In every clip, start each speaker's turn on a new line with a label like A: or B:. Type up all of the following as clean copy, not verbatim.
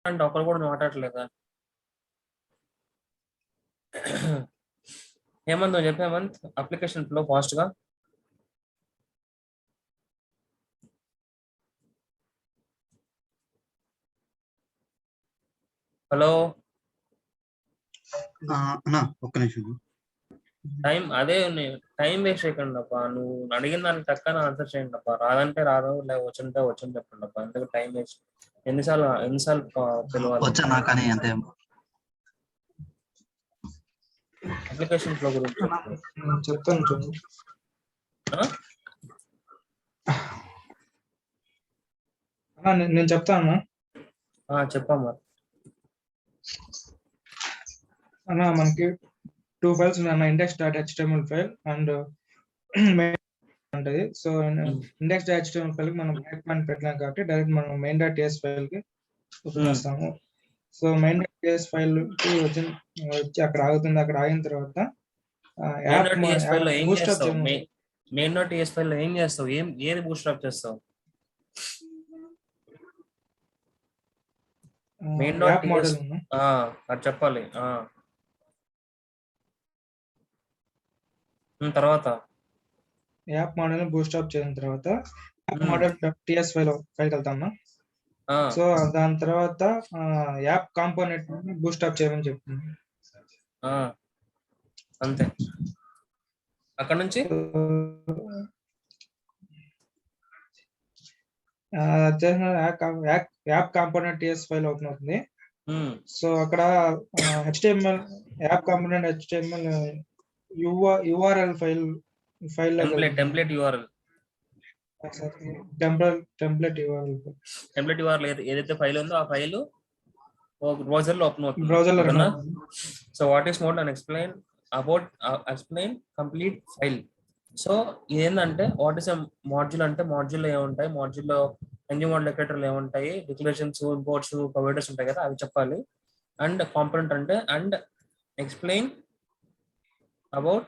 A: అంటే ఒకరు కూడా మాట్లాడలేదా? హేమంత్ నువ్వు చెప్పు హేమంత్, అప్లికేషన్ ఫ్లో ఫాస్ట్ గా. హలో
B: అన్నా ఒక్క నిమిషం.
A: టైం అదే టైం వేస్ట్ చేయకండి అప్ప, నువ్వు అడిగిన దానికి తక్కువ ఆన్సర్ చేయండి అప్ప. రాదంటే రాదు, లేక వచ్చుంటే వచ్చని చెప్పండి అప్ప. ఎందుకు టైం వేస్ట్? ఎన్నిసార్లు పిలవాలి?
B: వచ్చా కానీ అంతే.
A: అప్లికేషన్ ఫ్లో గురించి
C: చెప్తాను చూడు. నేను చెప్తాను
A: చెప్పమ్మా.
C: అన్న మనకి 2 ఫైల్స్ ఉన్నాయి, index.html ఫైల్ అండ్ ఉంటుంది. సో index.html ఫైల్ కి మనం బ్రేక్ పాయింట్ పెట్టలేం కాబట్టి డైరెక్ట్ మనం main.ts ఫైల్ కి ఉపయోగిస్తాము. సో main.ts ఫైల్ కి వచ్చి అక్కడ ఆగుతుంది. అక్కడ ఆగిన తర్వాత
A: main.ts ఫైల్ లో ఏం చేస్తావు? main.ts ఫైల్ లో ఏం చేస్తావు? ఏది బూస్ట్రాప్ చేస్తావు?
C: యాప్ మోడల్
A: అది చెప్పాలి. తర్వాత
C: యాప్ మోడల్ బూస్ట్రాప్ చేసిన తర్వాత యాప్ మోడల్ టిఎస్ ఫైల్ వెళ్తాము. సో దాని తర్వాత యాప్ కాంపోనెంట్ బూస్ట్రాప్ చేయమని చెప్తుంది.
A: అంతే. అక్కడ నుంచి
C: app component TS file open అవుతుంది. సో అక్కడ HTML app component HTML URL file
A: template URL ఏదైతే ఫైల్ ఉందో ఆ ఫైల్ బ్రౌజర్ లో ఓపెన్ అవుతుంది. So what is mode and explain complete file. So ఏంటంటే వాట్ ఈస్ మాడ్యూల్ అంటే మాడ్యూల్ ఏముంటాయి, మాడ్యూల్లో ఎంజిన్ మోడల్ డెకరేటర్లు ఏముంటాయి, డిక్లరేషన్స్, ఇంపోర్ట్స్, ప్రొవైడర్స్ ఉంటాయి కదా, అవి చెప్పాలి. అండ్ కాంపోనెంట్ అంటే and explain about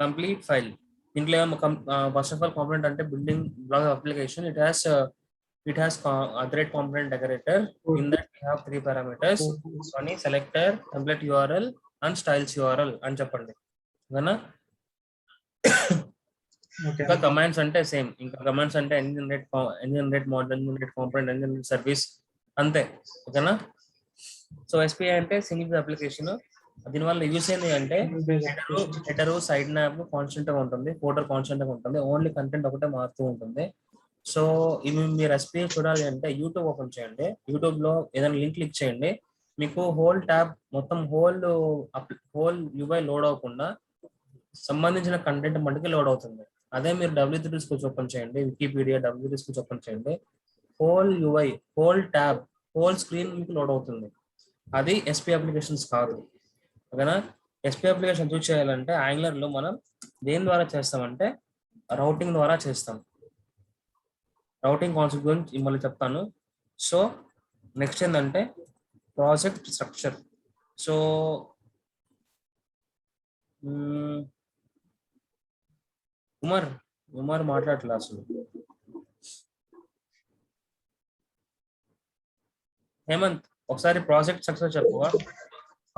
A: complete file. ఇంట్లో ఫస్ట్ ఆఫ్ ఆల్ కాంపోనెంట్ అంటే building block application. It has aggregate component decorator. In that we have 3 parameters. One is selector, template URL and styles URL అని చెప్పండి. ఓకేనా? ఇంకా commands అంటే same. ఇంకా commands అంటే engine rate model, engine rate component, engine rate service అంతే. ఓకేనా? So SPI అంటే సింగిల్ అప్లికేషన్. దీనివల్ల యూస్ ఏంటి అంటే హెడర్ సైడ్ మ్యాప్ కాన్స్టెంట్ గా ఉంటుంది, ఫోల్డర్ కాన్స్టెంట్ గా ఉంటుంది, ఓన్లీ కంటెంట్ ఒకటే మారుతూ ఉంటుంది. సో ఇవి మీరు ఎస్పీఐ చూడాలి అంటే యూట్యూబ్ ఓపెన్ చేయండి. యూట్యూబ్ లో ఏదైనా లింక్ క్లిక్ చేయండి, మీకు హోల్ ట్యాబ్ మొత్తం హోల్ యూఐ లోడ్ అవ్వకుండా సంబంధించిన కంటెంట్ మటుకు లోడ్ అవుతుంది. అదే మీరు W3 స్కూల్స్ ఓపెన్ చేయండి, వికీపీడియా W3 స్కూల్స్ ఓపెన్ చేయండి, whole UI whole tab whole screen మీకు లోడ్ అవుతుంది. అది ఎస్పీ అప్లికేషన్స్ కాదు. ఓకేనా? ఎస్పీ అప్లికేషన్ యూజ్ చేయాలంటే యాంగులర్ లో మనం దేని ద్వారా చేస్తామంటే రౌటింగ్ ద్వారా చేస్తాం. రౌటింగ్ కాన్సెప్ట్ గురించి మళ్ళీ చెప్తాను. సో నెక్స్ట్ ఏంటంటే ప్రాజెక్ట్ స్ట్రక్చర్. సో ఉమర్ మాట్లాడలే అసలు. హేమంత్ ఒకసారి ప్రాజెక్ట్ స్ట్రక్చర్ చెప్పవా?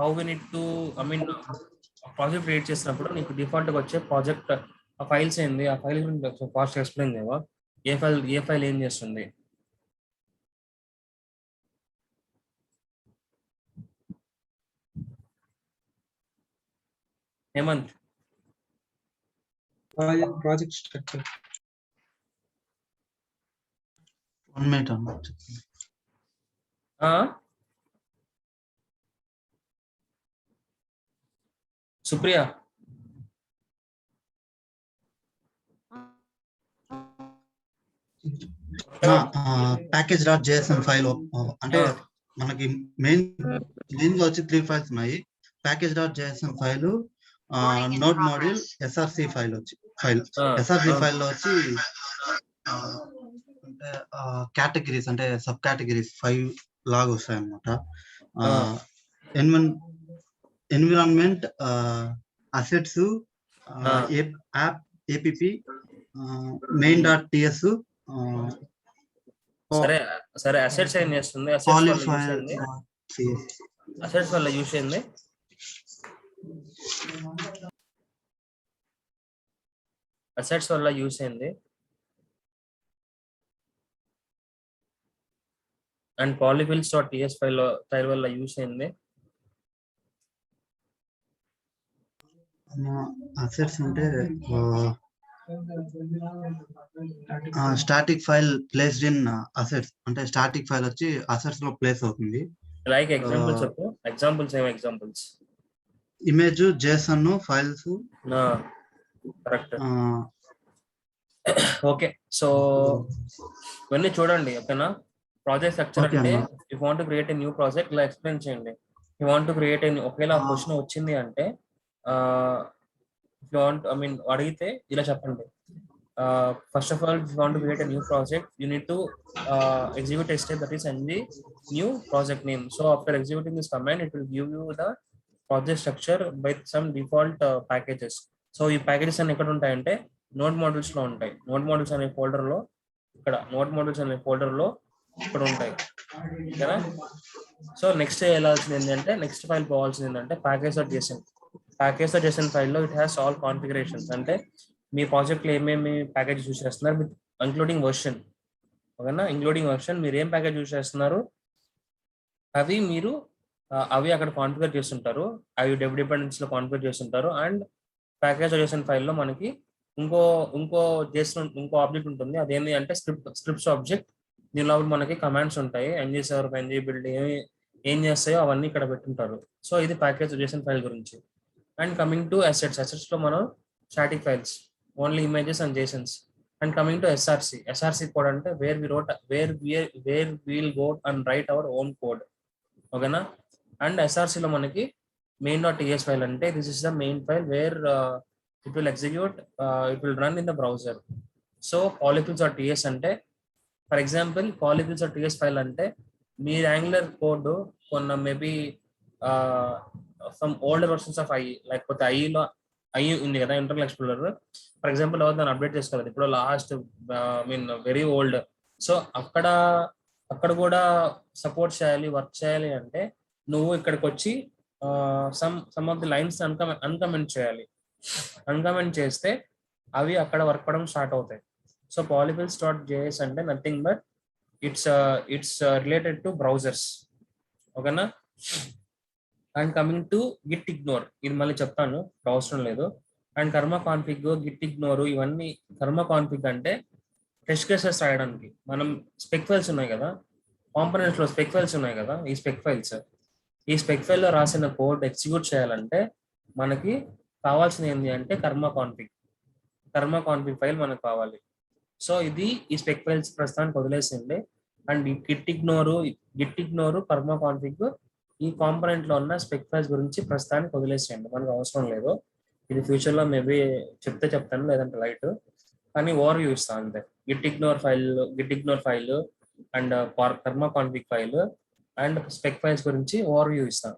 A: How we need to project create చేసినప్పుడు నీకు డిఫాల్ట్ గా వచ్చే ప్రాజెక్ట్ ఆ ఫైల్స్ ఏంది, ఆ ఫైల్ గురించి ఫాస్ట్ ఎక్స్ప్లెయిన్ చేయవా? ఏ ఫైల్ ఏం చేస్తుంది? Hemanth
C: project structure.
A: Supriya
B: package dot JSON file అంటే మనకి మెయిన్ గా వచ్చి 3 ఫైల్స్ ఉన్నాయి. Package dot JSON file, node module, SRC file SRC file లో వచ్చి అంటే కేటగిరీస్ అంటే సబ్ కేటగిరీస్ 5 లాగా వస్తాయి అన్నమాట. Environment, assets, app APP, main dot TS,
A: సరే సరే అసెట్స్ ఏం చేస్తుంది? అసెట్స్ వల్ల యూస్
B: qualifier
A: ఏంది?
B: CS.
A: అసెట్స్ వల్ల యూస్ ఏంది? అసెట్స్ వల్ల యూస్ ఏంది? And polyfills dot TS file వల్ల యూస్ ఏంది?
B: అసెట్స్ అంటే static file placed in assets, అంటే స్టాటిక్ ఫైల్ వచ్చి అసెట్స్ లో ప్లేస్ అవుతుంది.
A: లైక్ ఎగ్జాంపుల్స్ చెప్పు. ఎగ్జాంపుల్స్ ఏం examples?
B: Image, JSON files.
A: Correct. Okay, so ఇవన్నీ చూడండి, ఓకేనా? ప్రాజెక్ట్ స్ట్రక్చర్
B: ఓకే
A: అంటే
B: అన్న.
A: You want to create a new project, ఇలా ఎక్స్ప్లెయిన్ చేయండి. యూ వాంట్ టు క్రియేట్ ఒకవేళ క్వశ్చన్ వచ్చింది అంటే ఐ మీన్ అడిగితే ఇలా చెప్పండి. First of all, you want to create a new project, you need to execute a step that is in the new project name. So after executing this command, it will give you the project structure by some default packages. So ఈ packages అన్ని ఎక్కడ ఉంటాయంటే node models లో ఉంటాయి. Node models అనే folder లో ఇక్కడ ఉంటాయి కదా. సో నెక్స్ట్ వెళ్ళాల్సింది ఏంటంటే, నెక్స్ట్ ఫైల్ పోవాల్సింది ఏంటంటే ప్యాకేజ్.json ఫైల్లో ఇట్ హ్యాస్ ఆల్ కాన్ఫిగరేషన్స్. అంటే మీ ప్రాజెక్ట్ లో ఏమేమి ప్యాకేజ్ యూస్ చేస్తున్నారు విత్ ఇంక్లూడింగ్ వర్షన్, ఓకేనా? ఇంక్లూడింగ్ వర్షన్ మీరు ఏం ప్యాకేజ్ యూస్ చేస్తున్నారు అవి అక్కడ కాన్ఫిగర్ చేస్తుంటారు, అవి డెవ్ డిపెండెన్స్ లో కాన్ఫిగర్ చేస్తుంటారు. అండ్ ప్యాకేజ్.json ఫైల్లో మనకి ఇంకో ఇంకో ఆబ్జెక్ట్ ఉంటుంది. అదేంటి అంటే స్క్రిప్ట్స్ ఆబ్జెక్ట్. దీనిలో మనకి కమాండ్స్ ఉంటాయి, ఎన్జీ సర్వ్, ఎన్జీ బిల్డ్ ఏం చేస్తాయో అవన్నీ ఇక్కడ పెట్టుంటారు. సో ఇది ప్యాకేజ్.json ఫైల్ గురించి. అండ్ కమింగ్ టు అసెట్స్ లో మనం static files, only images and JSONs. And coming to SRC code అంటే where we'll go and write our own code, ఓకేనా? అండ్ ఎస్ఆర్సిలో మనకి main.ts ఫైల్ అంటే this is the main file where it will execute, it will run in the browser. So polyfills.ts అంటే, for example polyfills.ts file అంటే మీ Angular code కొన్న maybe some old versions of లేకపోతే I ఉంది కదా, internal explorer. For example దాన్ని update చేసుకోవాలి ఇప్పుడు లాస్ట్ వెరీ ఓల్డ్. సో అక్కడ కూడా సపోర్ట్ చేయాలి, వర్క్ చేయాలి అంటే నువ్వు ఇక్కడికి వచ్చి some of the lines uncomment చేయాలి. అన్కమెంట్ చేస్తే అవి అక్కడ వర్క్ అవడం స్టార్ట్ అవుతాయి. సో polyfills.js అంటే nothing but it's related to browsers, ఓకేనా? And coming to git ignore, ఇది మళ్ళీ చెప్తాను, అవసరం లేదు. And Karma config, Git ignore, ఇవన్నీ కర్మ కాన్ఫిగ్ అంటే టెస్ట్ కేసెస్ రాయడానికి. మనం స్పెక్ ఫైల్స్ ఉన్నాయి కదా, కాంపోనెంట్స్ లో స్పెక్ ఫైల్స్ ఉన్నాయి కదా, ఈ స్పెక్ ఫైల్ లో రాసిన కోడ్ ఎగ్జిక్యూట్ చేయాలంటే మనకి కావాల్సింది ఏంటి అంటే కర్మ కాన్ఫిగ్ ఫైల్ మనకు కావాలి. సో ఇది ఈ స్పెక్ ఫైల్స్ ప్రస్తుతానికి వదిలేసింది. అండ్ గిట్ ఇగ్నోరు కర్మ కాన్ఫిగ్ ఈ కాంపోనెంట్ లో ఉన్న స్పెక్ ఫైల్స్ గురించి ప్రస్తుతానికి వదిలేసేయండి, మనకు అవసరం లేదు. ఇది ఫ్యూచర్ లో మేబీ చెప్తాను, లేదంటే లైట్, కానీ ఓవర్ వ్యూ ఇస్తాను అంతే. Git ignore file and Karma config file and spec files గురించి ఓవర్ వ్యూ ఇస్తాను,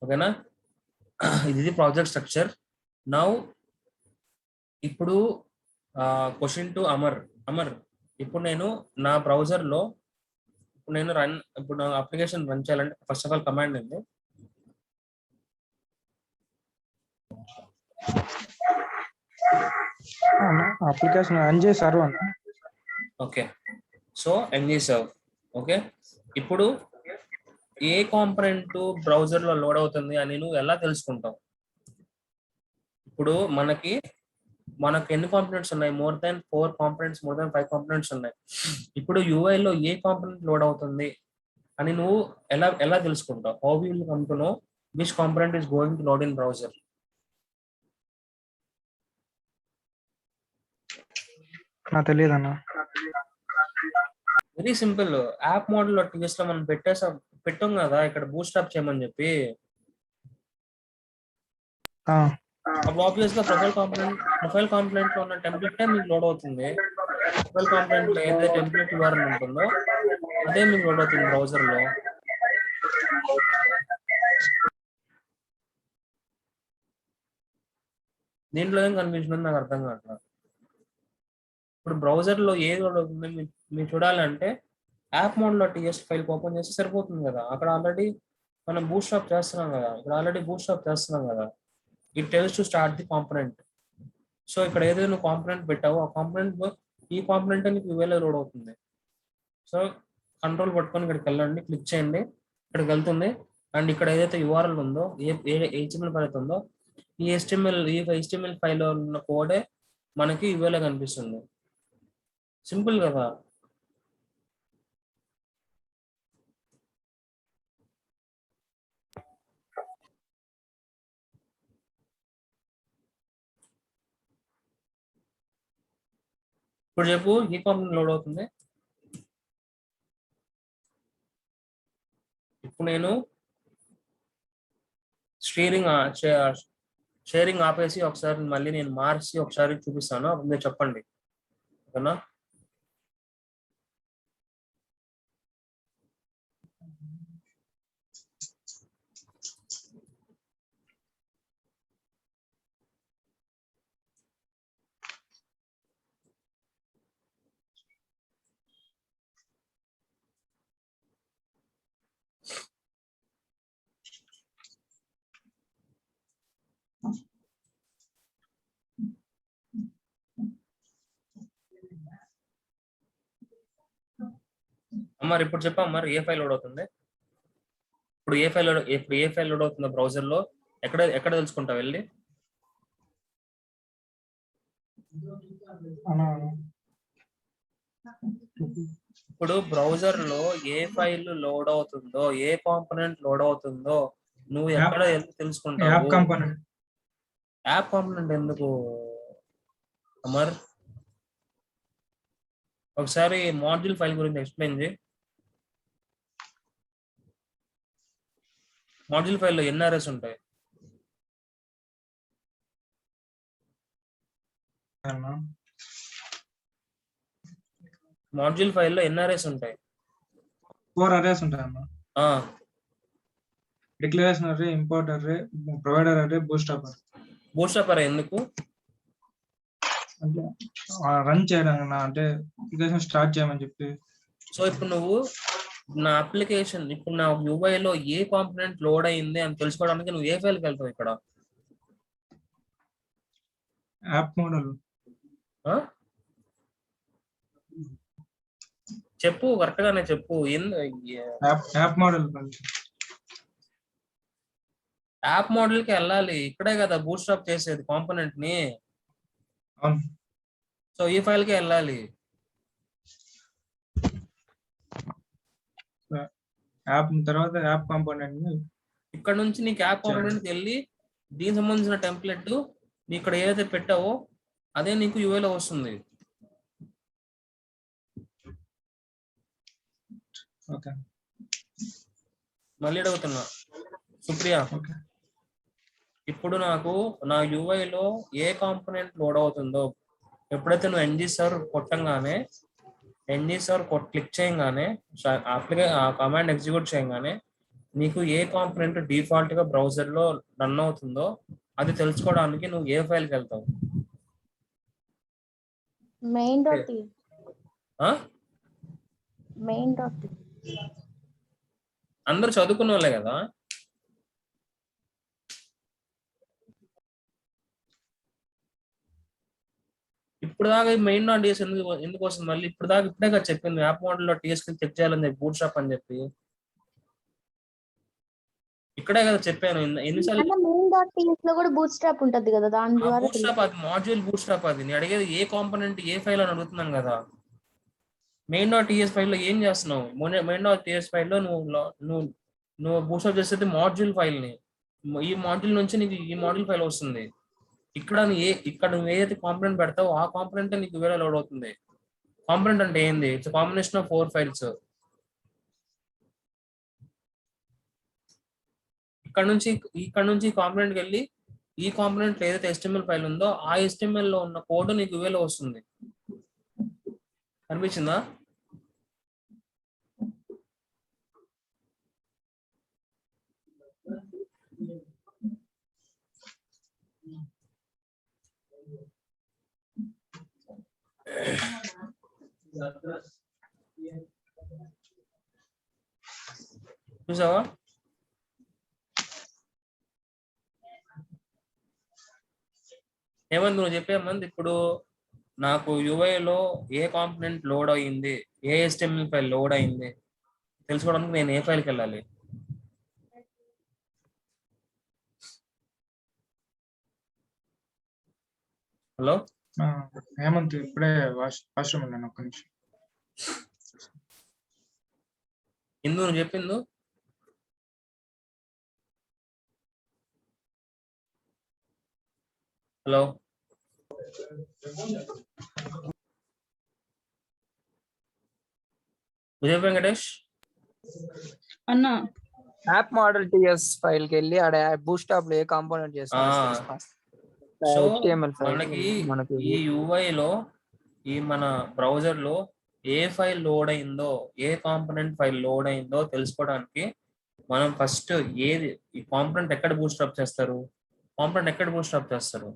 A: ఓకేనా? ఇది ప్రాజెక్ట్ స్ట్రక్చర్. నౌ ఇప్పుడు క్వశ్చన్ టు అమర్. ఇప్పుడు నేను నా బ్రౌజర్ లో ఇప్పుడు నా అప్లికేషన్ రన్ చేయాలంటే ఫస్ట్ ఆఫ్ ఆల్ కమాండ్ ఏంది?
C: అప్లికేషన్ ఎన్జీ సర్వ్ అన్న.
A: Okay, so NG serve. Okay, ఇప్పుడు ఏ కాంపోనెంట్ బ్రౌజర్ లో లోడ్ అవుతుంది అని నువ్వు ఎలా తెలుసుకుంటావు? ఇప్పుడు మనకి ఎన్ని కాంపోనెంట్స్ ఉన్నాయి? More than 4 components, more than 5 components ఉన్నాయి. ఇప్పుడు UI లో ఏ కాంపోనెంట్ లోడ్ అవుతుంది అని నువ్వు ఎలా తెలుసుకుంటావు? How will come to know which component is going to load in browser?
C: నాకు తెలియదు అన్న.
A: Very simple. App model TS లో మనం పెట్టాం కదా ఇక్కడ బూట్ స్టాప్ చేయమని చెప్పి. అప్పుడు ఆబ్వియస్ గా ప్రొఫైల్ కాంపోనెంట్ లో ఉన్న టెంప్లెట్ మీకు లోడ్ అవుతుంది. ప్రొఫైల్ కాంపోనెంట్ లో ఏదైతే టెంప్లెట్ URL ఉంటుందో అదే మీకు లోడ్ అవుతుంది బ్రౌజర్ లో. దీంట్లో ఏం కన్ఫ్యూజన్ ఉంది నాకు అర్థం కావట్లేదు. ఇప్పుడు బ్రౌజర్ లో ఏది లోడ్ అవుతుంది మీరు చూడాలంటే యాప్ మోడ్ లో టీఎస్ ఫైల్ ఓపెన్ చేస్తే సరిపోతుంది కదా. అక్కడ ఆల్రెడీ మనం బూట్ స్టాప్ చేస్తున్నాం కదా, ఇక్కడ ఆల్రెడీ బూట్ స్టాప్ చేస్తున్నాం కదా. It tells to start the component. So ఇక్కడ ఏదైతే నువ్వు కాంపోనెంట్ పెట్టావో ఆ కాంపోనెంట్ ఈ కాంపోనెంట్ నీకు యూఐలో లోడ్ అవుతుంది. సో కంట్రోల్ పట్టుకొని ఇక్కడికి వెళ్ళండి, క్లిక్ చేయండి, ఇక్కడికి వెళ్తుంది. అండ్ ఇక్కడ ఏదైతే యూఆర్ఎల్ ఉందో, ఏ HTML ఫైల్ అయితే ఉందో, ఈ HTML ఫైల్ లో ఉన్న కోడే మనకి యూఐలో కనిపిస్తుంది. సింపుల్ కదా. ఇప్పుడు చెప్పు, ఈ కాంపోనెంట్ లోడ్ అవుతుంది. ఇప్పుడు నేను షేరింగ్ ఆపేసి ఒకసారి మళ్ళీ నేను మార్చి ఒకసారి చూపిస్తాను, అప్పుడు మీరు చెప్పండి, ఓకేనా. మరి ఇప్పుడు చెప్పాం, మరి ఏ ఫైల్ లోడ్ అవుతుంది? ఇప్పుడు ఏ ఫైల్ లోడ్ అవుతుందో బ్రౌజర్ లో ఎక్కడ తెలుసుకుంటావు వెళ్ళి? ఇప్పుడు బ్రౌజర్ లో ఏ ఫైల్ లోడ్ అవుతుందో, ఏ కాంపోనెంట్ లోడ్ అవుతుందో నువ్వు ఎక్కడ తెలుసుకుంటావు?
C: App component.
A: యాప్ కాంపోనెంట్ ఎందుకు అమర్? ఒకసారి మాడ్యూల్ ఫైల్ గురించి ఎక్స్ప్లెయిన్ చేయి. మాడ్యూల్ ఫైల్ లో ఎన్ని అరేస్ ఉంటాయి? మాడ్యూల్ ఫైల్ లో ఎన్ని అరేస్ ఉంటాయి?
C: 4 అరేస్ ఉంటాయి అన్న. డిక్లరేషన్ అరే, ఇంపోర్ట్ అరే, ప్రొవైడర్ అరే, బూట్స్ట్రాప్ అరే.
A: బూట్స్ట్రాప్ అరే ఎందుకు?
C: అంటే రన్ చేయడానికి, అంటే అప్లికేషన్ స్టార్ట్ చేయమని చెప్పి.
A: సో ఇప్పుడు నువ్వు నా అప్లికేషన్, ఇప్పుడు నా యూఐ లో ఏ కాంపోనెంట్ లోడ్ అయింది అని తెలుసుకోవడానికి నువ్వు ఏ ఫైల్కి వెళ్తావు? ఇక్కడ
C: యాప్ మోడల్.
A: చెప్పు, కరెక్ట్ గానే చెప్పు.
C: App model.
A: యాప్ మోడల్ కి వెళ్ళాలి, ఇక్కడే కదా బూట్ స్ట్రాప్ చేసేది కాంపోనెంట్ ని. సో ఈ ఫైల్ కి వెళ్ళాలి.
C: యాప్ తర్వాత యాప్ కాంపోనెంట్ ని
A: ఇక్కడ నుంచి నీకు యాప్ కాంపోనెంట్ కి వెళ్ళి దీనికి సంబంధించిన టెంప్లెట్ నీ ఇక్కడ ఏదైతే పెట్టావో అదే నీకు యూఐలో వస్తుంది.
C: ఓకే,
A: మళ్ళీ అడుగుతున్నా సుప్రియ, ఇప్పుడు నాకు నా యూఐ లో ఏ కాంపోనెంట్ లోడ్ అవుతుందో, ఎప్పుడైతే నువ్వు ఎన్జీ కొట్టంగానే, క్లిక్ చేయగానే, ఆ కమాండ్ ఎగ్జిక్యూట్ చేయగానే నీకు ఏ కాంపోనెంట్ డిఫాల్ట్ గా బ్రౌజర్ లో రన్ అవుతుందో అది తెలుసుకోవడానికి నువ్వు ఏ ఫైల్ కి వెళ్తావు? అందరు చదువుకున్న వాళ్ళే కదా. ఇప్పుడు దాకా మెయిన్ డాట్ టీఎస్ ఎందుకు వస్తుంది మళ్ళీ? ఇప్పుడే కదా చెప్పింది యాప్ మోడల్ లో టీఎస్ చెక్ చేయాలని చెప్పి, బూట్ స్ట్రాప్ అని చెప్పి. ఇక్కడే కదా చెప్పాను ఎన్నిసార్లు.
D: బూట్ స్ట్రాప్ ఉంటది కదా, దాని ద్వారా
A: బూట్ స్ట్రాప్ అది మాడ్యూల్ బూట్ స్ట్రాప్. అది నేను అడిగేది ఏ కాంపోనెంట్ ఏ ఫైల్ అని అడుగుతున్నాను కదా. మెయిన్ డాట్ టీఎస్ ఫైల్ లో ఏం చేస్తున్నావు? మెయిన్ డాట్ టీఎస్ ఫైల్ లో నువ్వు బూట్ స్ట్రాప్ చేసేది మాడ్యూల్ ఫైల్ ని. ఈ మాడ్యూల్ నుంచి నీకు ఈ మాడ్యూల్ ఫైల్ వస్తుంది. ఇక్కడ నువ్వు ఏదైతే కాంపోనెంట్ పెడతావో ఆ కాంపోనెంట్ నీకు వేరే లోడ్ అవుతుంది. కాంపోనెంట్ అంటే ఏంది? It's combination of 4 files. ఇక్కడ నుంచి కాంపోనెంట్కి వెళ్ళి ఈ కాంపోనెంట్ ఏదైతే HTML ఫైల్ ఉందో ఆ HTML లో ఉన్న కోడ్ నీకు వేలో వస్తుంది. అనిపించిందా? చూసావా? ఏమంది నువ్వు చెప్పేమంది ఇప్పుడు నాకు UI లో ఏ కాంపోనెంట్ లోడ్ అయ్యింది, ఏ HTML ఫైల్ లోడ్ అయింది తెలుసుకోవడానికి నేను ఏ ఫైల్కి వెళ్ళాలి? హలో
C: హేమంత్ ఇప్పుడే వాష్రూమ్ ఉన్నాను, ఒక్క నిమిషం.
A: ఇందు నువ్వు చెప్పిందు హలో విజయ్ వెంకటేష్
E: అన్నా
F: యాప్ మోడల్ టిఎస్ ఫైల్ కి వెళ్ళి ఆడ బూస్ట్ స్టాప్ లో ఏ కాంపోనెంట్ చేస్తాం
A: సో
F: HTML ఫైల్
A: మనకి ఈ UI లో ఈ మన బ్రౌజర్ లో ఏ ఫైల్ లోడ్ అయిందో, ఏ కాంపోనెంట్ ఫైల్ లోడ్ అయిందో తెలుసుకోవడానికి మనం ఫస్ట్ ఏది ఈ కాంపోనెంట్ ఎక్కడ బూస్ట్అప్ చేస్తారు, కాంపోనెంట్ ఎక్కడ బూస్ట్అప్ చేస్తారు?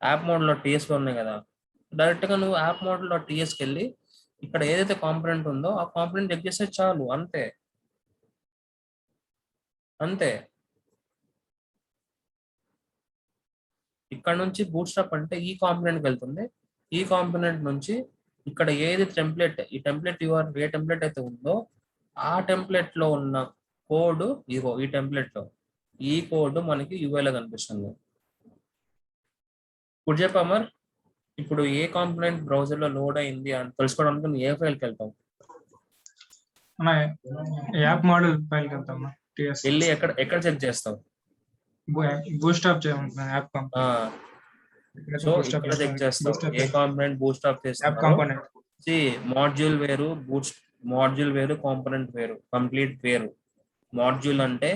A: యాప్ మోడ్ లో టీఎస్ లో ఉన్నాయి కదా, డైరెక్ట్ గా నువ్వు యాప్ మోడ్ లో టీఎస్కి వెళ్ళి ఇక్కడ ఏదైతే కాంపోనెంట్ ఉందో ఆ కాంపోనెంట్ చెక్ చేస్తే చాలు, అంతే అంతే. ఇక్కడ నుంచి బూట్స్ట్రాప్ అంటే ఈ కాంపోనెంట్కి వెళ్తుంది, ఈ కాంపోనెంట్ నుంచి ఇక్కడ ఏది టెంప్లెట్, ఈ టెంప్లెట్ ఏ టెంప్లెట్ అయితే ఉందో ఆ టెంప్లెట్ లో ఉన్న కోడ్ ఇగో ఈ టెంప్లెట్ లో ఈ కోడ్ మనకి UI లో కనిపిస్తుంది. ఇప్పుడు చెప్పమర్, ఇప్పుడు ఏ కాంపోనెంట్ బ్రౌజర్ లో లోడ్ అయింది అని తెలుసుకోవడానికి నువ్వు ఏ ఫైల్కి వెళ్తావు?
C: యాప్ మోడల్ ఫైల్ కి వెళ్తామా, టిఎస్
A: వెళ్ళి ఎక్కడ చెక్ చేస్తావు?
C: బూస్ట్ అప్ చేయమంటున్నాను యాప్ కాంపోనెంట్.
A: సో ఇక్కడ చెక్ చేస్తావు ఏ కాంపోనెంట్ బూస్ట్అప్
C: యాప్
A: చేస్తావు.
C: కాంపోనెంట్
A: మాడ్యూల్ వేరు, మాడ్యూల్ వేరు, కాంపోనెంట్ వేరు, కంప్లీట్ వేరు. మాడ్యూల్ అంటే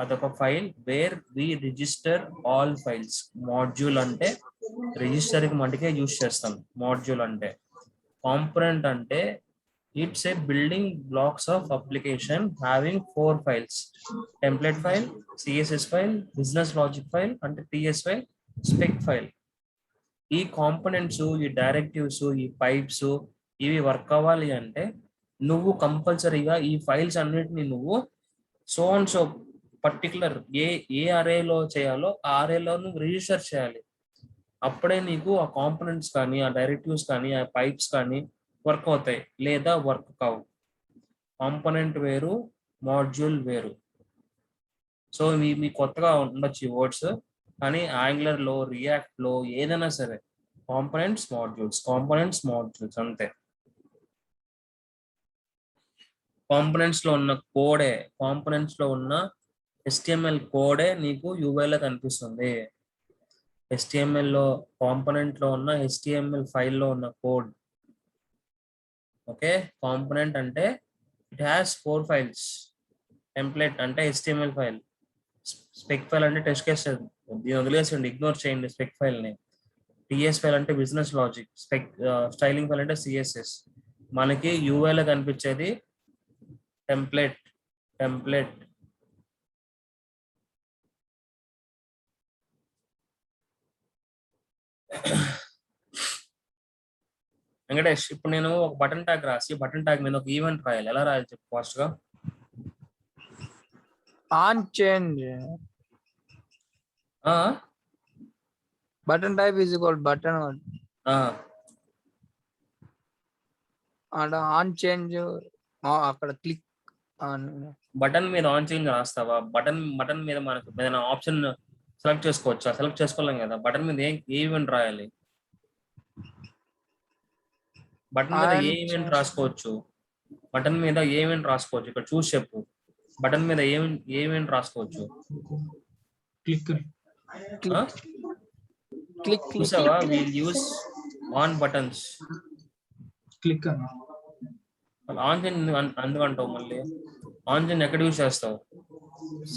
A: అదొక file where we register all files. Module అంటే రిజిస్టర్ కి మటుకే యూజ్ చేస్తాం మాడ్యూల్ అంటే. కాంపోనెంట్ అంటే it's a building blocks of application having 4 files: template file, CSS file, business logic file అంటే TS ఫైల్, స్పెక్ ఫైల్. ఈ కాంపోనెంట్స్, ఈ directives, ఈ పైప్స్ ఇవి వర్క్ అవ్వాలి అంటే నువ్వు కంపల్సరీగా ఈ ఫైల్స్ అన్నిటిని నువ్వు సో పర్టికులర్ ఏ అరేలో చేయాలో ఆ అరేలో నువ్వు రిజిస్టర్ చేయాలి. అప్పుడే నీకు ఆ కాంపోనెంట్స్ కానీ, ఆ డైరెక్టివ్స్ కానీ, ఆ పైప్స్ కానీ వర్క్ అవుతాయి, లేదా వర్క్ కావు. కాంపోనెంట్ వేరు, మాడ్యూల్ వేరు. సో మీ కొత్తగా ఉండొచ్చు ఈ వర్డ్స్, కానీ యాంగులర్ లో, రియాక్ట్ లో ఏదైనా సరే కాంపోనెంట్స్ మాడ్యూల్స్ అంతే. కాంపోనెంట్స్ లో ఉన్న కోడే, కాంపోనెంట్స్ లో ఉన్న HTML కోడే నీకు UI లో కనిపిస్తుంది. HTML లో కాంపోనెంట్ లో ఉన్న HTML ఫైల్లో ఉన్న కోడ్. ఓకే, కాంపోనెంట్ అంటే ఇట్ హ్యాస్ 4 ఫైల్స్. టెంప్లెట్ అంటే HTML ఫైల్, స్పెక్ ఫైల్ అంటే టెస్ట్ కేస్, దీన్ని వదిలేసండి, ఇగ్నోర్ చేయండి స్పెక్ ఫైల్ ని. TS ఫైల్ అంటే బిజినెస్ లాజిక్, స్టైలింగ్ ఫైల్ అంటే CSS. మనకి UI లో కనిపించేది టెంప్లెట్. వెంకటేష్, ఇప్పుడు నేను ఒక బటన్ ట్యాగ్ రాసి బటన్ ట్యాగ్ మీద ఒక ఈవెంట్ రాయాలి, ఎలా రాయాలి చెప్పు ఫాస్ట్ గా?
F: On change button type is equal button ఆడ ఆన్ చేంజ్ అక్కడ క్లిక్
A: బటన్ మీద ఆన్ చేంజ్ రాస్తావా? బటన్ మీద మనకు ఏదైనా ఆప్షన్ సెలెక్ట్ చేసుకోవచ్చా? సెలెక్ట్ చేసుకోలేం కదా. బటన్ మీద ఏ ఈవెంట్ రాయాలి? బటన్ మీద ఏ ఈవెంట్ రాసుకోవచ్చు? బటన్ మీద ఏ ఈవెంట్ రాసుకోవచ్చు? ఇక్కడ చూసి చెప్పు. బటన్ మీద ఏ ఈవెంట్ రాసుకోవచ్చు?
C: క్లిక్
A: చూసావా? Will use on buttons.
C: Click
A: on change అందుకంటావు మళ్ళీ. ఆన్ చేంజ్ ఎక్కడ యూజ్ చేస్తావు?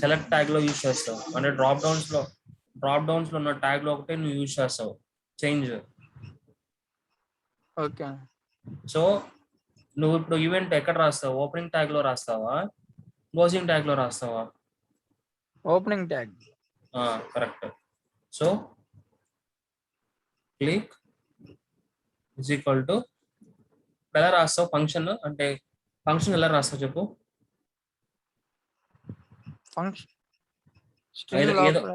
A: సెలెక్ట్ ట్యాగ్ లో యూజ్ చేస్తావు, అంటే డ్రాప్ డౌన్స్ లో ఉన్న ట్యాగ్ లో ఒకటే నువ్వు యూజ్ చేస్తావు చేంజ్.
F: ఓకే.
A: సో నువ్వు ఇప్పుడు ఈవెంట్ ఎక్కడ రాస్తావు? ఓపెనింగ్ ట్యాగ్ లో రాస్తావా, క్లోజింగ్ ట్యాగ్ లో రాస్తావా?
F: Opening tag.
A: Correct. So click is equal to ఎలా రాస్తావు? ఫంక్షన్ అంటే ఫంక్షన్ ఎలా రాస్తావు చెప్పు?
F: ఫంక్షన్ స్ట్రింగ్
A: ఏదో-
F: లోపల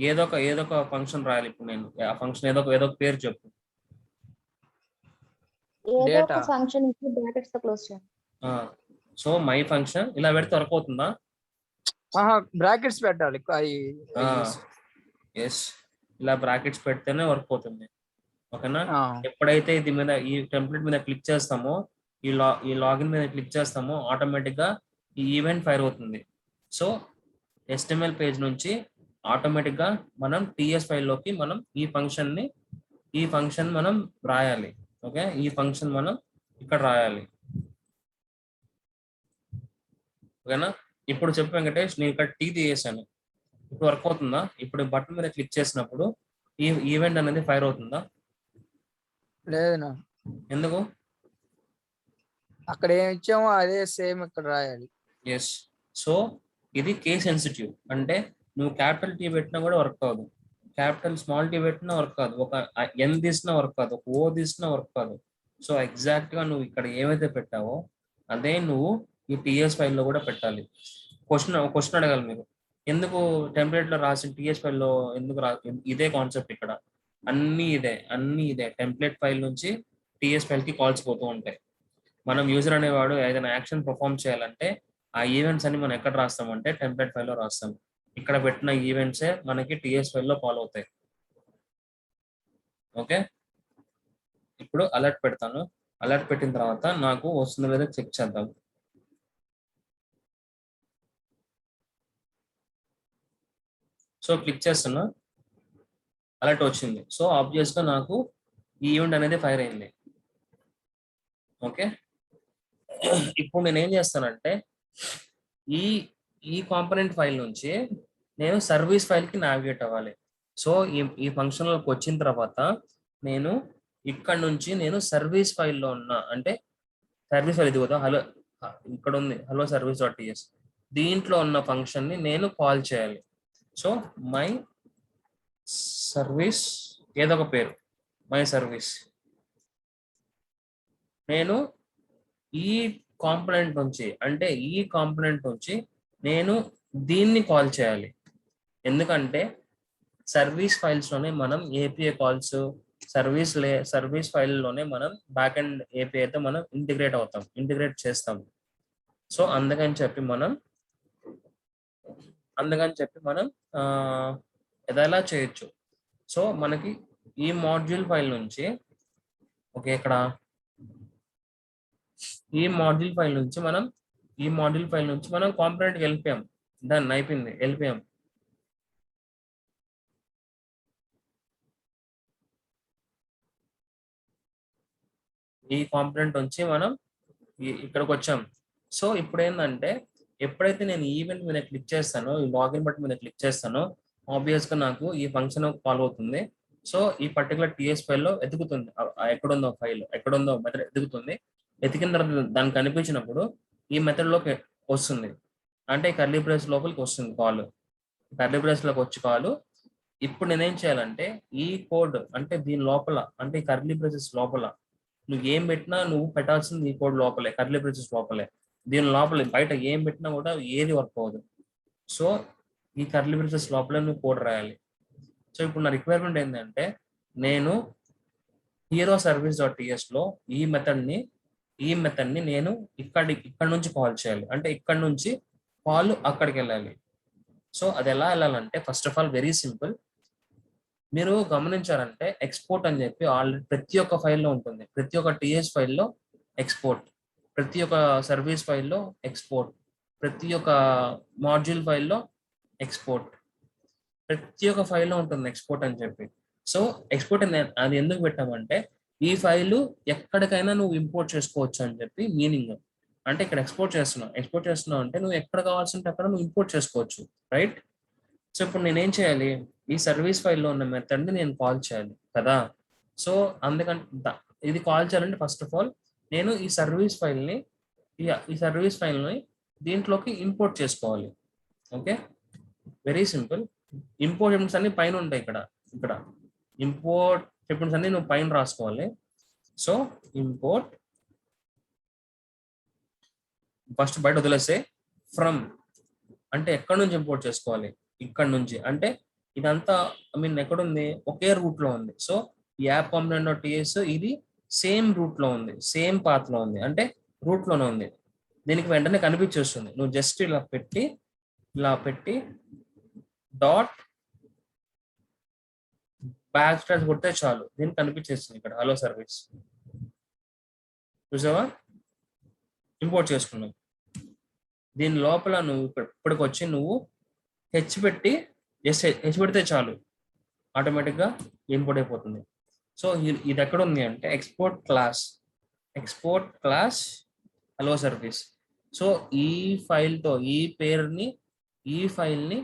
A: ఏదో ఒక ఫంక్షన్ రాయాలి. ఇప్పుడు నేను ఆ ఫంక్షన్ ఏదో ఒక పేరు చెప్పు.
D: ఏదో ఒక
F: Data.
D: ఫంక్షన్ ఇచ్చి బ్రాకెట్స్ తో క్లోజ్ చేయండి.
A: సో మై ఫంక్షన్ ఇలా పెడితే వర్క్ అవుతుందా?
F: బ్రాకెట్స్ పెట్టాలి అది
A: ఎస్, ఇలా బ్రాకెట్స్ పెడితేనే వర్క్ అవుతుంది. ఓకేనా?
F: ఆ,
A: ఎప్పుడైతే ఇది మీద ఈ టెంప్లెట్ మీద క్లిక్ చేస్తామో, ఈ లాగిన్ మీద క్లిక్ చేస్తామో ఆటోమేటిక్ గా ఈ ఈవెంట్ ఫైర్ అవుతుంది. సో HTML పేజ్ నుంచి ఆటోమేటిక్ గా మనం టిఎస్ ఫైల్లోకి మనం ఈ ఫంక్షన్ మనం రాయాలి. ఓకే, ఈ ఫంక్షన్ మనం ఇక్కడ రాయాలి. ఓకేనా? ఇప్పుడు చెప్పు వెంకటేష్, నేను ఇక్కడ టీ తీసేసాను. ఇప్పుడు వర్క్ అవుతుందా? ఇప్పుడు బటన్ మీద క్లిక్ చేసినప్పుడు ఈ ఈవెంట్ అనేది ఫైర్ అవుతుందా?
F: లేదు
A: ఎందుకు?
F: అక్కడ ఏమి ఇచ్చామో అదే సేమ్ ఇక్కడ రాయాలి.
A: ఎస్. సో ఇది కేస్ సెన్సిటివ్. అంటే నువ్వు క్యాపిటల్ టీ పెట్టినా కూడా వర్క్ కాదు, క్యాపిటల్ స్మాల్ టీ పెట్టినా వర్క్ కాదు, ఒక ఎన్ తీసినా వర్క్ కాదు, ఒక ఓ తీసినా వర్క్ కాదు. సో ఎగ్జాక్ట్ గా నువ్వు ఇక్కడ ఏమైతే పెట్టావో అదే నువ్వు ఈ టిఎస్ ఫైల్లో కూడా పెట్టాలి. క్వశ్చన్ అడగాలి మీరు, ఎందుకు టెంప్లెట్ లో రాసిన టిఎస్ ఫైల్లో ఎందుకు ఇదే కాన్సెప్ట్ ఇక్కడ. అన్ని ఇదే టెంప్లెట్ ఫైల్ నుంచి టిఎస్ ఫైల్ కి కాల్స్ పోతూ ఉంటాయి. మనం యూజర్ అనేవాడు ఏదైనా యాక్షన్ పర్ఫామ్ చేయాలంటే ఆ ఈవెంట్స్ అన్ని మనం ఎక్కడ రాస్తామంటే టెంప్లెట్ ఫైల్లో రాస్తాం. ఇక్కడ పెట్టిన ఈవెంట్సే మనకి టిఎస్ ఫైల్లో ఫాలో అవుతాయి. ఓకే, ఇప్పుడు అలర్ట్ పెడతాను. అలర్ట్ పెట్టిన తర్వాత నాకు వస్తుందో లేదో చెక్ చేద్దాం. సో క్లిక్ చేస్తున్నా, అలర్ట్ వచ్చింది. సో ఆబ్వియస్ గా నాకు ఈ ఈవెంట్ అనేది ఫైర్ అయింది. ఓకే, ఇప్పుడు నేను ఏం చేస్తానంటే ఈ ఈ కాంపోనెంట్ ఫైల్ నుంచి నేను సర్వీస్ ఫైల్ కి నావిగేట్ అవ్వాలి. సో ఈ ఫంక్షన్ లోకి వచ్చిన తర్వాత నేను ఇక్కడ నుంచి నేను సర్వీస్ ఫైల్లో ఉన్న, అంటే సర్వీస్ ఫైల్ ఇది కదా, హలో ఇక్కడ ఉంది హలో సర్వీస్ డాట్ టిఎస్, దీంట్లో ఉన్న ఫంక్షన్ ని నేను కాల్ చేయాలి. సో మై సర్వీస్ ఏదో ఒక పేరు, మై సర్వీస్, నేను ఈ కాంపోనెంట్ నుంచి నేను దీన్ని కాల్ చేయాలి. ఎందుకంటే సర్వీస్ ఫైల్స్ లోనే మనం ఏపీఐ కాల్స్, సర్వీస్ ఫైల్లోనే మనం బ్యాక్ అండ్ ఏపీఐతో మనం ఇంటిగ్రేట్ చేస్తాం. సో అందుకని చెప్పి మనం ఎలా చేయొచ్చు. సో మనకి ఈ మాడ్యూల్ ఫైల్ నుంచి, ఓకే, ఇక్కడ ఈ మాడ్యూల్ ఫైల్ నుంచి మనం కాంపోనెంట్కి వెళ్ళిపోయాం. దాన్ని అయిపోయింది, వెళ్ళిపోయాం. ఈ కాంపోనెంట్ నుంచి మనం ఇక్కడికి వచ్చాం. సో ఇప్పుడు ఏంటంటే ఎప్పుడైతే నేను ఈవెంట్ మీద క్లిక్ చేస్తానో, ఈ లాగిన్ బటన్ మీద క్లిక్ చేస్తానో ఆబ్వియస్ గా నాకు ఈ ఫంక్షన్ కాల్ అవుతుంది. సో ఈ పర్టికులర్ టిఎస్ ఫైల్లో ఎదుగుతుంది, ఎక్కడుందో మెథడ్ ఎదుగుతుంది. ఎతికిన తర్వాత దానికి కనిపించినప్పుడు ఈ మెథడ్ లోకి వస్తుంది, అంటే కర్లీ బ్రేస్ లోపలికి వస్తుంది కాల్. కర్లీ బ్రేస్ లోకి వచ్చి కాల్. ఇప్పుడు నేనేం చేయాలంటే ఈ కోడ్, అంటే దీని లోపల, అంటే ఈ కర్లీ బ్రేసెస్ లోపల నువ్వు ఏం పెట్టినా నువ్వు పెట్టాల్సింది ఈ కోడ్ లోపలే, కర్లీ బ్రేసెస్ లోపలే. దీని లోపలే, బయట ఏం పెట్టినా కూడా ఏది వర్క్ అవ్వదు. సో ఈ కర్లీ బ్రేసెస్ లోపలే నువ్వు కోడ్ రాయాలి. సో ఇప్పుడు నా రిక్వైర్మెంట్ ఏంటంటే నేను హీరో సర్వీస్ డాట్ టిఎస్ లో ఈ మెథడ్ ని నేను ఇక్కడ నుంచి కాల్ చేయాలి, అంటే ఇక్కడ నుంచి కాల్ అక్కడికి వెళ్ళాలి. సో అది ఎలా వెళ్ళాలంటే first of all very simple. మీరు గమనించారంటే ఎక్స్పోర్ట్ అని చెప్పి ఆల్రెడీ ప్రతి ఒక్క ఫైల్లో ఉంటుంది. ప్రతి ఒక్క టిఎస్ ఫైల్లో ఎక్స్పోర్ట్, ప్రతి ఒక్క సర్వీస్ ఫైల్లో ఎక్స్పోర్ట్, ప్రతి ఒక్క మాడ్యూల్ ఫైల్లో ఎక్స్పోర్ట్, ప్రతి ఒక్క ఫైల్లో ఉంటుంది ఎక్స్పోర్ట్ అని చెప్పి. సో ఎక్స్పోర్ట్ అది ఎందుకు పెట్టామంటే ఈ ఫైలు ఎక్కడికైనా నువ్వు ఇంపోర్ట్ చేసుకోవచ్చు అని చెప్పి మీనింగ్. అంటే ఇక్కడ ఎక్స్పోర్ట్ చేస్తున్నావు అంటే నువ్వు ఎక్కడ కావాల్సింటే అక్కడ నువ్వు ఇంపోర్ట్ చేసుకోవచ్చు, రైట్? సో ఇప్పుడు నేనేం చేయాలి, ఈ సర్వీస్ ఫైల్లో ఉన్న మెథడ్ని నేను కాల్ చేయాలి కదా. సో అందుకంటే ఇది కాల్ చేయాలంటే ఫస్ట్ ఆఫ్ ఆల్ నేను ఈ సర్వీస్ ఫైల్ని దీంట్లోకి ఇంపోర్ట్ చేసుకోవాలి. Okay, very simple. Import statements అన్ని పైన ఉంటాయి. ఇక్కడ ఇంపోర్ట్ స్టేట్మెంట్స్ అన్ని నువ్వు పైన రాసుకోవాలి. సో ఇంపోర్ట్ ఫస్ట్ బయట వదిలేస్తే ఫ్రమ్ అంటే ఎక్కడి నుంచి ఇంపోర్ట్ చేసుకోవాలి? ఇక్కడ నుంచి. అంటే ఇదంతా ఐ మీన్ ఎక్కడుంది? ఒకే రూట్ లో ఉంది. సో ఈ యాప్ కాంపోనెంట్ డాట్ టిఎస్ ఇది సేమ్ రూట్ లో ఉంది, సేమ్ పాత్ లో ఉంది, అంటే రూట్ లోనే ఉంది. దీనికి వెంటనే కనిపించేస్తుంది. నువ్వు జస్ట్ ఇలా పెట్టి డాట్ బ్యాక్ స్లాష్ కొడితే చాలు, దీనికి కనిపించేస్తుంది ఇక్కడ హలో సర్వీస్. చూసావా? ఇంపోర్ట్ చేసుకున్నావు. దీని లోపల నువ్వు ఇప్పటికి వచ్చి నువ్వు హెచ్ పెట్టి జస్ట్ హెచ్ పెడితే చాలు, ఆటోమేటిక్గా ఇంపోర్ట్ అయిపోతుంది. సో ఇది ఎక్కడ ఉంది అంటే export class hello service. So ఈ ఫైల్తో ఈ ఫైల్ని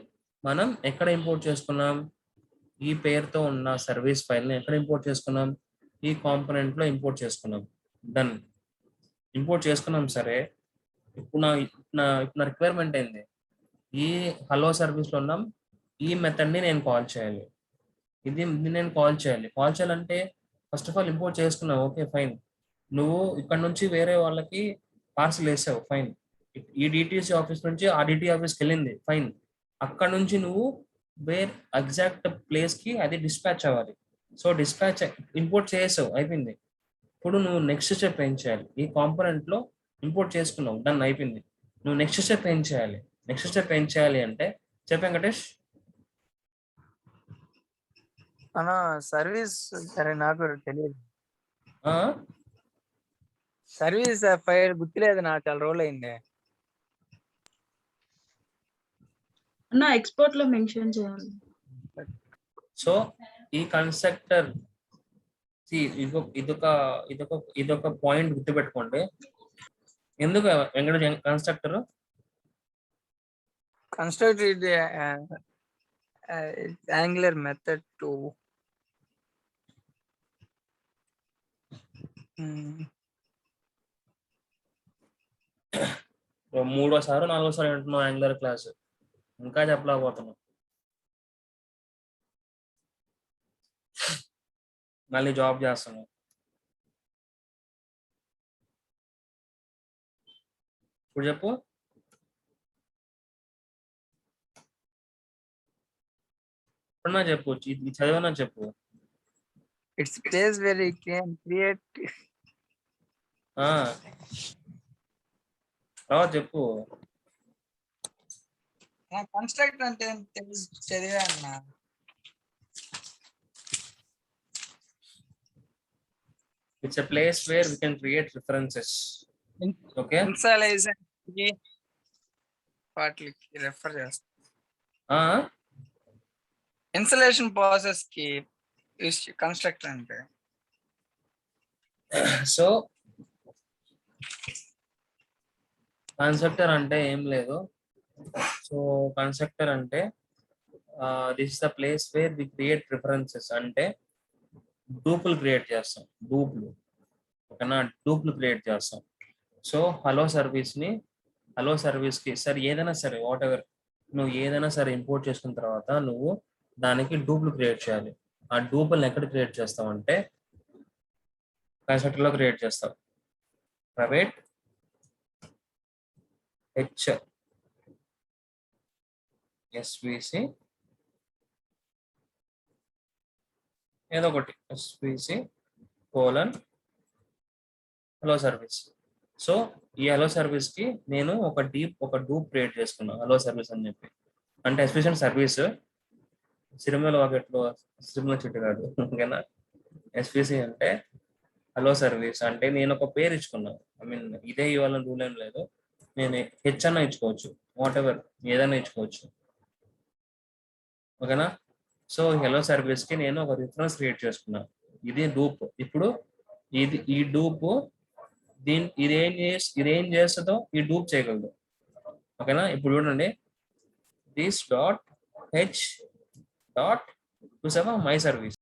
A: మనం ఎక్కడ ఇంపోర్ట్ చేసుకున్నాం? ఈ పేరుతో ఉన్న సర్వీస్ ఫైల్ని ఎక్కడ ఇంపోర్ట్ చేసుకున్నాం? ఈ కాంపోనెంట్ లో ఇంపోర్ట్ చేసుకున్నాం. డన్. ఇంపోర్ట్ చేసుకున్నాం. సరే, ఇప్పుడు నా రిక్వైర్మెంట్ ఏంది? ఈ హలో సర్వీస్ లో ఉన్నాం, ఈ మెథడ్ ని నేను కాల్ చేయాలి. ఇది నేను కాల్ చేయాలంటే ఫస్ట్ ఆఫ్ ఆల్ ఇంపోర్ట్ చేసుకున్నావు, ఓకే ఫైన్. నువ్వు ఇక్కడ నుంచి వేరే వాళ్ళకి పార్సల్ వేసావు, ఫైన్. ఈ డిటిసి ఆఫీస్ నుంచి ఆ డిటి ఆఫీస్కి వెళ్ళింది, ఫైన్. అక్కడ నుంచి నువ్వు ఎగ్జాక్ట్ ప్లేస్ కి అది డిస్పాచ్ అవ్వాలి. సో డిస్పాచ్ ఇంపోర్ట్ చేసావు, అయిపోయింది. ఇప్పుడు నువ్వు నెక్స్ట్ స్టెప్ ఏం చేయాలి? ఈ కాంపోనెంట్ లో ఇంపోర్ట్ చేసుకున్నావు, డన్, అయిపోయింది. నువ్వు నెక్స్ట్ స్టెప్ ఏం చేయాలి అంటే చెప్పు వెంకటేష్.
F: అన్నా సర్వీస్, సరే నాకు తెలియదు. సర్వీస్ ఫైల్ గుర్తులేదు నాకు, చాలా రోజులు అయింది.
E: అన్న ఎక్స్పోర్ట్ లో మెన్షన్ చేయాలి.
A: సో ఈ కన్స్ట్రక్టర్ ఇదొక పాయింట్ గుర్తుపెట్టుకోండి. ఎందుకు వెంకటేష్ కన్స్ట్రక్టర్
F: ఇది యాంగులర్ మెథడ్ టు
A: మూడోసారి నాలుగోసారి అంటున్నావు యాంగులర్ క్లాస్, ఇంకా చెప్పలేకపోతున్నావు. మళ్ళీ జాబ్ చేస్తున్నావు. ఇప్పుడు చెప్పు. ఇప్పుడున్నా చెప్పు, ఇది చదివనా చెప్పు.
F: Its place where you can create.
A: తర్వాత చెప్పు.
F: కన్స్ట్రక్ట్ అంటే తెలుసు, చదివా అన్న.
A: It's a place where we can create references. Okay.
F: Installation కి వాటికి రెఫర్ చేస్తా. ఇన్స్టాలేషన్ ప్రాసెస్ కి కన్స్ట్రక్ట్ అంటే.
A: సో కన్స్ట్రక్టర్ అంటే ఏం లేదు. సో కన్స్ట్రక్టర్ అంటే this is the place where we create references. అంటే డూపులు క్రియేట్ చేస్తాం, ఓకేనా? డూపులు క్రియేట్ చేస్తాం. సో హలో సర్వీస్కి సరే ఏదైనా సరే వాట్ ఎవర్ నువ్వు ఏదైనా సరే ఇంపోర్ట్ చేసుకున్న తర్వాత నువ్వు దానికి డూపులు క్రియేట్ చేయాలి. ఆ డూపుల్ని ఎక్కడ క్రియేట్ చేస్తావు అంటే కన్స్ట్రక్టర్లో క్రియేట్ చేస్తావు. ప్రైవేట్ ఎస్విసి ఏదో ఒకటి ఎస్విసి హలో సర్వీస్. సో ఈ హలో సర్వీస్ కి నేను ఒక డూప్ క్రియేట్ చేసుకున్నాను, హలో సర్వీస్ అని చెప్పి. అంటే ఎస్పెషల్ సర్వీస్ సిరిమల వాకెట్లో సిరిమల చెట్టు కాదు, ఓకేనా? ఎస్పిసి అంటే హలో సర్వీస్. అంటే నేను ఒక పేరు ఇచ్చుకున్నాను. ఐ మీన్ ఇదే ఇవ్వాలని రూల్ ఏం లేదు. నేను హెచ్ అన్న ఇచ్చుకోవచ్చు, వాట్ ఎవర్ ఏదైనా ఇచ్చుకోవచ్చు, ఓకేనా? సో హలో సర్వీస్ కి నేను ఒక రిఫరెన్స్ క్రియేట్ చేసుకున్నాను. ఇది డూప్. ఇప్పుడు ఈ డూప్ ఇదేం చేస్తుందో ఈ డూప్ చేయగలదు, ఓకేనా? ఇప్పుడు చూడండి, దిస్ డాట్ హెచ్ డాట్ చూసావా మై సర్వీస్.